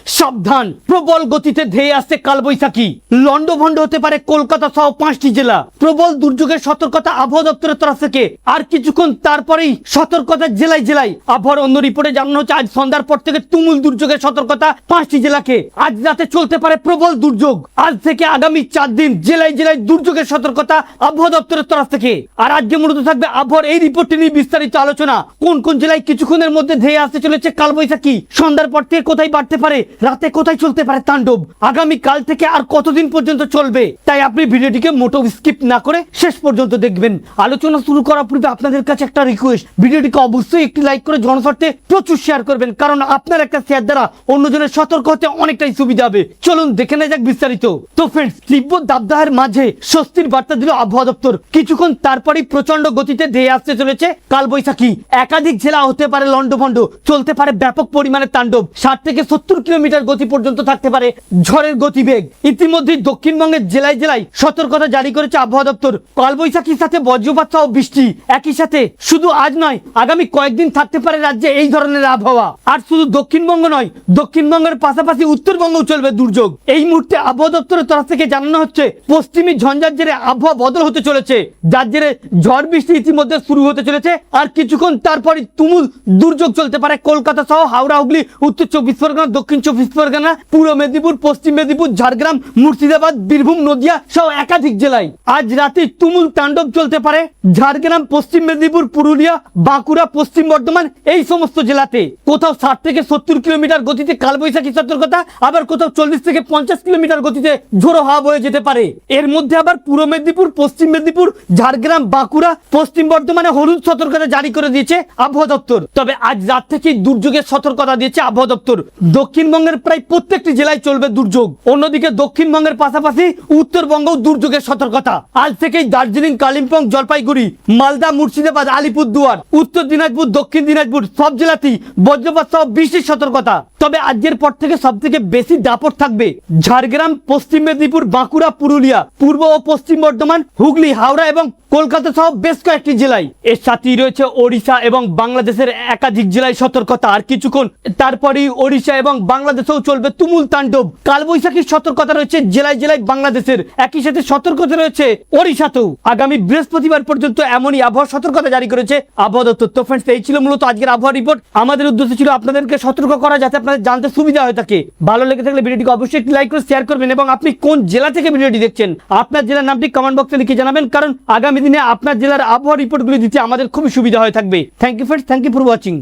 সাবধান, প্রবল গতিতে ধেয়ে আসছে কালবৈশাখী। লন্ডভন্ড হতে পারে কলকাতা সহ 5টি জেলা। প্রবল দুর্যোগের সতর্কতা আবহাওয়া দপ্তরের তরফ থেকে। আর কিছুক্ষণ তারপরেই সতর্কতা জেলায় জেলায়। আবহাওয়ার অন্য রিপোর্টে জানানো হচ্ছে আজ সন্ধ্যার পর থেকে তুমুল দুর্যোগের সতর্কতা 5টি জেলাকে। আজ রাতে চলতে পারে প্রবল দুর্যোগ। আজ থেকে আগামী 4 দিন জেলায় জেলায় দুর্যোগের সতর্কতা আবহাওয়া দপ্তরের তরফ থেকে। আর আজকে মূলত থাকবে আবহাওয়ার এই রিপোর্টটি নিয়ে বিস্তারিত আলোচনা। কোন কোন জেলায় কিছুক্ষণের মধ্যে ধেয়ে আসতে চলেছে কালবৈশাখী, সন্ধ্যার পর থেকে কোথায় বাড়তে পারে, রাতে কোথায় চলতে পারে তাণ্ডব, আগামী কাল থেকে আর কতদিন পর্যন্ত চলবে। তাই আপনি ভিডিওটিকে মোটেও স্কিপ না করে শেষ পর্যন্ত দেখবেন। আলোচনা শুরু করার পূর্বে আপনাদের কাছে একটা রিকোয়েস্ট, ভিডিওটিকে অবশ্যই একটি লাইক করে জনস্বার্থে প্রচুর শেয়ার করবেন, কারণ আপনার একটা শেয়ার দ্বারা অন্যজনের সতর্ক হতে অনেকটাই সুবিধা হবে। চলুন দেখে নেওয়া যাক বিস্তারিত। তো ফ্রেন্ডস, তীব্র দাবদাহের মাঝে স্বস্তির বার্তা দিল আবহাওয়া দপ্তর। কিছুক্ষণ তারপরেই প্রচন্ড গতিতে ধেয়ে আসতে চলেছে কালবৈশাখী। একাধিক জেলা হতে পারে লন্ডভন্ড, চলতে পারে ব্যাপক পরিমাণে তাণ্ডব। 60 থেকে 70 কিলোমিটার গতি পর্যন্ত থাকতে পারে ঝড়ের গতিবেগ। ইতিমধ্যে দক্ষিণবঙ্গের জেলায় জেলায় সতর্কতা জারি করেছে আবহাওয়া দপ্তর। কালবৈশাখীর সাথে বজ্রপাত সহ বৃষ্টি, একই সাথে শুধু আজ নয় আগামী কয়েকদিন থাকতে পারে রাজ্যে এই ধরনের আবহাওয়া। আর শুধু দক্ষিণবঙ্গ নয়, দক্ষিণবঙ্গের পাশাপাশি উত্তরবঙ্গও চলবে দুর্যোগ। এই মুহূর্তে আবহাওয়া দপ্তরের তরফ থেকে জানানো হচ্ছে পশ্চিমী ঝঞ্ঝার জেরে আবহাওয়া বদল হতে চলেছে, যার জেরে ঝড় বৃষ্টি ইতিমধ্যে শুরু হতে চলেছে। আর কিছুক্ষণ তারপরে তুমুল দুর্যোগ চলতে পারে কলকাতা সহ হাওড়া, হুগলি, উত্তর 24 পরগনা, দক্ষিণ 24 পরগনা, পূর্ব মেদিনীপুর, পশ্চিম মেদিনীপুর, ঝাড়গ্রাম, মুর্শিদাবাদ, বীরভূম, নদিয়া সহ একাধিক জেলায়। আজ রাতে তুমুল তাণ্ডব চলতে পারে ঝাড়গ্রাম, পশ্চিম মেদিনীপুর, পুরুলিয়া, বাঁকুড়া, পশ্চিম বর্ধমান এই সমস্ত জেলাতে। কোথাও 60 থেকে 70 কিলোমিটার গতিতে কালবৈশাখী সতর্কতা, আবার কোথাও 40 থেকে 50 কিলোমিটার গতিতে ঝোড়ো হাওয়া বয়ে যেতে পারে। এর মধ্যে আবার পূর্ব মেদিনীপুর, পশ্চিম মেদিনীপুর, ঝাড়গ্রাম, বাঁকুড়া, পশ্চিম বর্ধমানে হলুদ সতর্কতা জারি করে দিয়েছে আবহাওয়া দপ্তর। তবে আজ রাত থেকে দুর্যোগের সতর্কতা দিয়েছে আবহাওয়া দপ্তর। দক্ষিণবঙ্গের প্রায় প্রত্যেকটি জেলায় চলবে দুর্যোগ। অন্যদিকে দক্ষিণবঙ্গের পাশাপাশি উত্তরবঙ্গেও দুর্যোগের সতর্কতা। আজ থেকেই দার্জিলিং, কালিম্পং, জলপাইগুড়ি, মালদা, মুর্শিদাবাদ, আলিপুরদুয়ার, উত্তর দিনাজপুর, দক্ষিণ দিনাজপুর সব জেলাতেই বজ্রপাত সহ বৃষ্টির সতর্কতা। তবে আজকের পর থেকে সব থেকে বেশি দাপট থাকবে ঝাড়গ্রাম, পশ্চিম মেদিনীপুর, বাঁকুড়া, পুরুলিয়া, পূর্ব ও পশ্চিম বর্ধমান, হুগলি, হাওড়া এবং কলকাতা সহ বেশ কয়েকটি জেলায়। এর সাথেই রয়েছে ওড়িশা এবং বাংলাদেশের একাধিক জেলায় সতর্কতা। আর কিছুক্ষণ তারপরেই ওড়িশা এবং বাংলাদেশেও চলবে তুমুল তাণ্ডব। কালবৈশাখীর সতর্কতা রয়েছে জেলায় জেলায় বাংলাদেশের, একই সাথে সতর্কতা রয়েছে ওড়িশাতেও। আগামী বৃহস্পতিবার পর্যন্ত এমনই আবহাওয়া সতর্কতা জারি করেছে আবহাওয়া দপ্তর। তো ফ্রেন্ডস, এই ছিল মূলত আজকের আবহাওয়া রিপোর্ট। আমাদের উদ্দেশ্য ছিল আপনাদেরকে সতর্ক করা, যাতে আপনাদের জানতে সুবিধা হয়ে থাকে। ভালো লেগে থাকলে ভিডিওটিকে অবশ্যই একটি লাইক করে শেয়ার করবেন, এবং আপনি কোন জেলা থেকে ভিডিওটি দেখছেন আপনার জেলার নামটি কমেন্ট বক্সে লিখে জানাবেন, কারণ আগামী দিনে আপনার জেলার আবহাওয়া রিপোর্টগুলি দিতে আমাদের খুবই সুবিধা হয়ে থাকবে। Thank you friends, thank you for watching.